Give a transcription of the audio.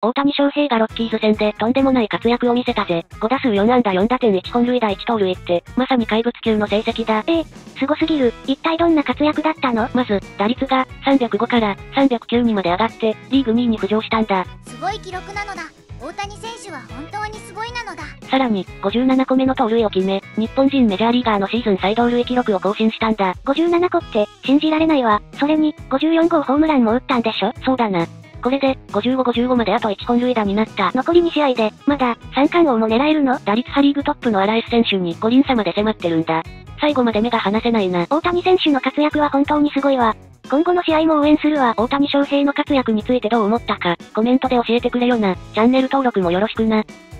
大谷翔平がロッキーズ戦でとんでもない活躍を見せたぜ。5打数4安打4打点1本塁打1盗塁って、まさに怪物級の成績だ。すごすぎる。一体どんな活躍だったの？まず、打率が305から309にまで上がって、リーグ2位に浮上したんだ。すごい記録なのだ。大谷選手は本当にすごいなのだ。さらに、57個目の盗塁を決め、日本人メジャーリーガーのシーズン最盗塁記録を更新したんだ。57個って、信じられないわ。それに、54号ホームランも打ったんでしょ？そうだな。これで、55まであと1本塁打になった。残り2試合で、まだ、三冠王も狙えるの？打率ハリーグトップのアラエス選手に5厘差まで迫ってるんだ。最後まで目が離せないな。大谷選手の活躍は本当にすごいわ。今後の試合も応援するわ。大谷翔平の活躍についてどう思ったか、コメントで教えてくれよな。チャンネル登録もよろしくな。